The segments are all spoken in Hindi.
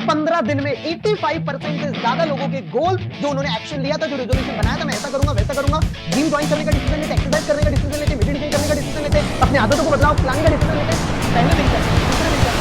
सिर्फ 15 दिन में 85% से ज्यादा लोगों के गोल जो उन्होंने एक्शन लिया था, जो रेजोल्यूशन बनाया था, मैं ऐसा करूंगा वैसा करूंगा, जिम ज्वाइन करने का डिसीजन लेते, एक्सरसाइज करने का डिसीजन लेते, मेडिटेशन करने का डिसीजन लेते, अपनी आदतों को बदलाव प्लान का डिसीजन लेते, पहले दिन करते, दूसरे दिन करते।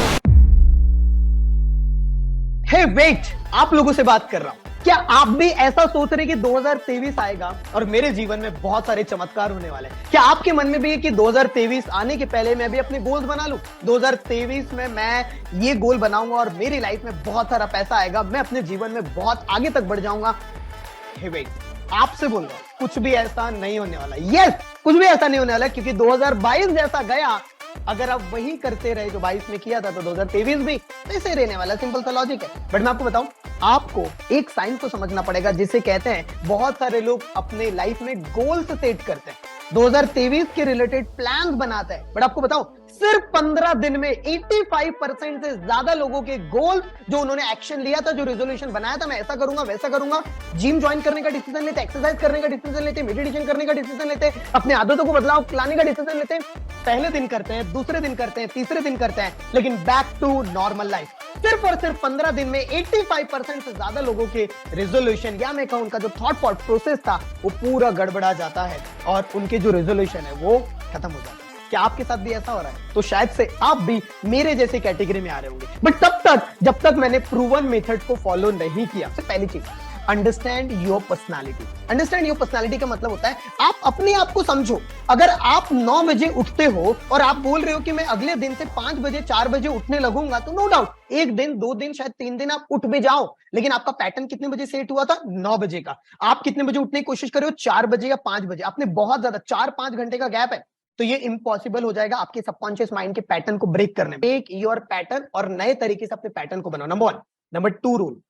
हे वेट, आप लोगों से बात कर रहा हूं। क्या आप भी ऐसा सोच रहे कि 2023 आएगा और मेरे जीवन में बहुत सारे चमत्कार होने वाले हैं? क्या आपके मन में भी है कि 2023 आने के पहले मैं भी अपने गोल्स बना लूं? 2023 में मैं ये गोल बनाऊंगा और मेरी लाइफ में बहुत सारा पैसा आएगा, मैं अपने जीवन में बहुत आगे तक बढ़ जाऊंगा। हे वेट, आपसे बोल रहा हूं, कुछ भी ऐसा नहीं होने वाला। यस, कुछ भी ऐसा नहीं होने वाला, क्योंकि 2022 जैसा गया, अगर आप वही करते रहे जो 22 में किया था तो 2023 भी ऐसे रहने वाला। सिंपल सा लॉजिक है। बट मैं आपको बताऊं, आपको एक साइंस को समझना पड़ेगा जिसे कहते हैं, बहुत सारे लोग अपने लाइफ में गोल्स सेट करते हैं, 2023 के रिलेटेड प्लान्स बनाते हैं, बट आपको बताऊं, सिर्फ 15 दिन में 85% से ज्यादा लोगों के गोल जो उन्होंने एक्शन लिया था, जो रेजोल्यूशन बनाया था, मैं ऐसा करूंगा वैसा करूंगा, जिम ज्वाइन करने का डिसीजन लेते, एक्सरसाइज करने का डिसीजन लेते, मेडिटेशन करने का डिसीजन लेते, अपने आदतों को बदलाव लाने का डिसीजन लेते, पहले दिन करते हैं, दूसरे दिन करते हैं, तीसरे दिन करते हैं, लेकिन बैक टू नॉर्मल लाइफ। सिर्फ और सिर्फ 15 दिन में 85% से ज्यादा लोगों के रेजोल्यूशन, या मैं कहूं उनका जो थॉट प्रोसेस था वो पूरा गड़बड़ा जाता है और उनके जो रेजोल्यूशन है वो खत्म हो जाता है। क्या आपके साथ भी ऐसा हो रहा है? तो शायद से आप भी मेरे जैसे कैटेगरी में आ रहे होंगे। बट तब तक, जब तक मैंने प्रूवन मेथड को फॉलो नहीं किया, तो पहली चीज, understand your personality. Understand your personality का मतलब होता है आप अपने आप को समझो। अगर आप 9 बजे उठते हो और आप बोल रहे हो कि मैं अगले दिन से 5 बजे 4 बजे उठने लगूंगा, तो नो डाउट एक दिन, 2 दिन, शायद 3 दिन आप उठ भी जाओ, लेकिन आपका पैटर्न कितने बजे सेट हुआ था? 9 बजे का। आप कितने बजे उठने की कोशिश कर रहे हो? 4 बजे या 5 बजे। आपने बहुत ज्यादा 4-5 घंटे का गैप है, तो ये इम्पॉसिबल हो जाएगा आपके सबकॉन्शियस माइंड के पैटर्न को ब्रेक करने में। टेक योर पैटर्न और नए तरीके से अपने पैटर्न को बनाओ, नंबर 1। नंबर 2 रूल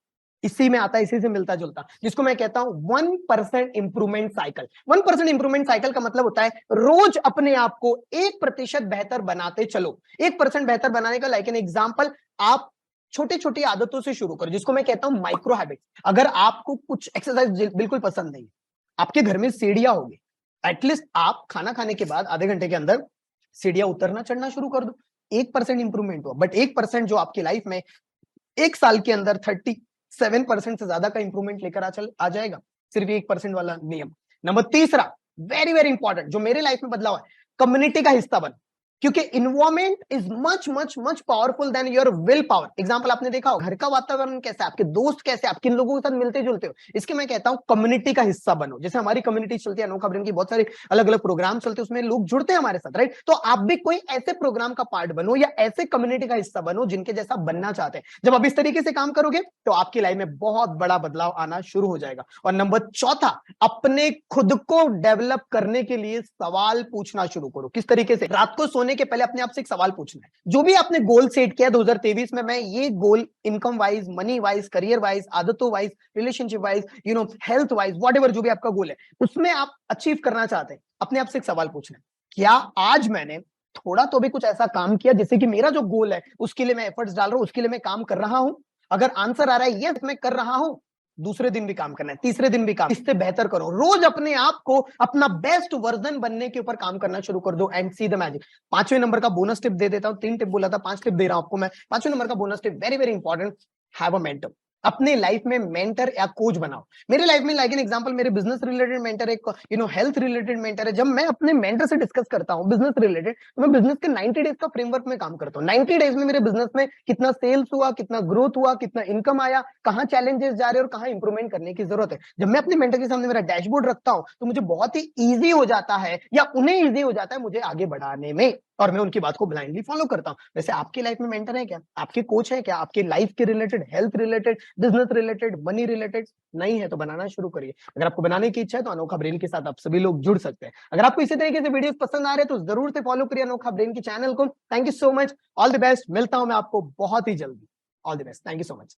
इसी में आता है, इसी से मिलता जुलता, जिसको मैं कहता हूं 1% इंप्रूवमेंट साइकिल। 1% इंप्रूवमेंट साइकिल का मतलब होता है रोज अपने आप को 1% बेहतर बनाते चलो। 1% बेहतर बनाने का लाइक एन एग्जांपल, आप छोटी छोटी आदतों से शुरू करो, जिसको मैं कहता हूं माइक्रो हैबिट्स। अगर आपको कुछ एक्सरसाइज बिल्कुल पसंद नहीं, आपके घर में सीढ़ियां होगी, एटलीस्ट आप खाना खाने के बाद आधे घंटे के अंदर सीढ़ियां उतरना चढ़ना शुरू कर दो। 1% इंप्रूवमेंट हुआ। बट 1% जो आपकी लाइफ में एक साल के अंदर 37% से ज्यादा का इंप्रूवमेंट लेकर आ जाएगा, सिर्फ 1% वाला नियम। नंबर 3, वेरी वेरी इंपॉर्टेंट, जो मेरे लाइफ में बदलाव है, कम्युनिटी का हिस्सा बन, क्योंकि environment is much much much powerful than your will power. Example आपने देखा हो, घर का वातावरण कैसा है, आपके दोस्त कैसे, आप किन लोगों के साथ मिलते जुलते हो, इसके मैं कहता हूं कम्युनिटी का हिस्सा बनो। जैसे हमारी कम्युनिटी चलती है अनोखा ब्रेन की, बहुत सारे अलग अलग प्रोग्राम चलते हैं, उसमें लोग जुड़ते हैं हमारे साथ, राइट? तो आप भी कोई ऐसे प्रोग्राम का पार्ट बनो या ऐसे कम्युनिटी का हिस्सा बनो जिनके जैसा बनना चाहते हैं। जब आप इस तरीके से काम करोगे तो आपकी लाइफ में बहुत बड़ा बदलाव आना शुरू हो जाएगा। और नंबर 4, अपने खुद को डेवलप करने के लिए सवाल पूछना शुरू करो। किस तरीके से? रात को सोने के पहले अपने आप से सवाल पूछना है, जो भी आपने गोल सेट किया 2023 में, मैं ये goal income wise, money wise, career wise, आदतों wise, relationship wise, health wise, whatever जो भी आपका गोल है, उसमें आप अचीव करना चाहते हैं, अपने आप से एक सवाल पूछना है, क्या आज मैंने थोड़ा तो भी कुछ ऐसा काम किया जिससे कि मेरा जो गोल है उसके लिए मैं एफर्ट्स डाल रहा हूं, उसके लिए मैं काम कर रहा हूं? अगर आंसर आ रहा है यस मैं कर रहा हूं, दूसरे दिन भी काम करना है, तीसरे दिन भी काम, इससे बेहतर करो। रोज अपने आप को अपना बेस्ट वर्जन बनने के ऊपर काम करना शुरू कर दो एंड सी द मैजिक। 5वें नंबर का बोनस टिप दे देता हूं। 3 टिप बोला था, 5 टिप दे रहा हूं आपको मैं। 5वें नंबर का bonus tip, very very important, have a mentor. अपने लाइफ में मेंटर या कोच बनाओ। मेरे लाइफ में लाइक एन एग्जांपल, मेरे बिजनेस रिलेटेड मेंटर, एक हेल्थ रिलेटेड मेंटर है। जब मैं अपने मेंटर से डिस्कस करता हूं बिजनेस रिलेटेड, तो मैं बिजनेस के 90 डेज का फ्रेमवर्क में काम करता हूं। 90 डेज में मेरे बिजनेस में कितना सेल्स हुआ, कितना ग्रोथ हुआ, कितना इनकम आया, कहां चैलेंजेस जा रहे हैं और कहां इंप्रूवमेंट करने की जरूरत है। जब मैं अपने मेंटर के सामने मेरा डैशबोर्ड रखता हूं तो मुझे बहुत ही ईजी हो जाता है, या उन्हें ईजी हो जाता है मुझे आगे बढ़ाने में, और मैं उनकी बात को ब्लाइंडली फॉलो करता हूं। वैसे आपकी लाइफ में मेंटर है क्या? आपके कोच है क्या? आपके लाइफ के related, health related, business related, money related? नहीं है तो बनाना शुरू करिए। अगर आपको बनाने की इच्छा है तो अनोखा ब्रेन के साथ आप सभी लोग जुड़ सकते हैं। अगर आपको इसी तरीके से वीडियोस पसंद आ रहे हैं तो जरूर से फॉलो करिए अनोखा ब्रेन के चैनल को। Thank you so much, all the best. मिलता हूं मैं आपको बहुत ही जल्दी। All the best, thank you so much.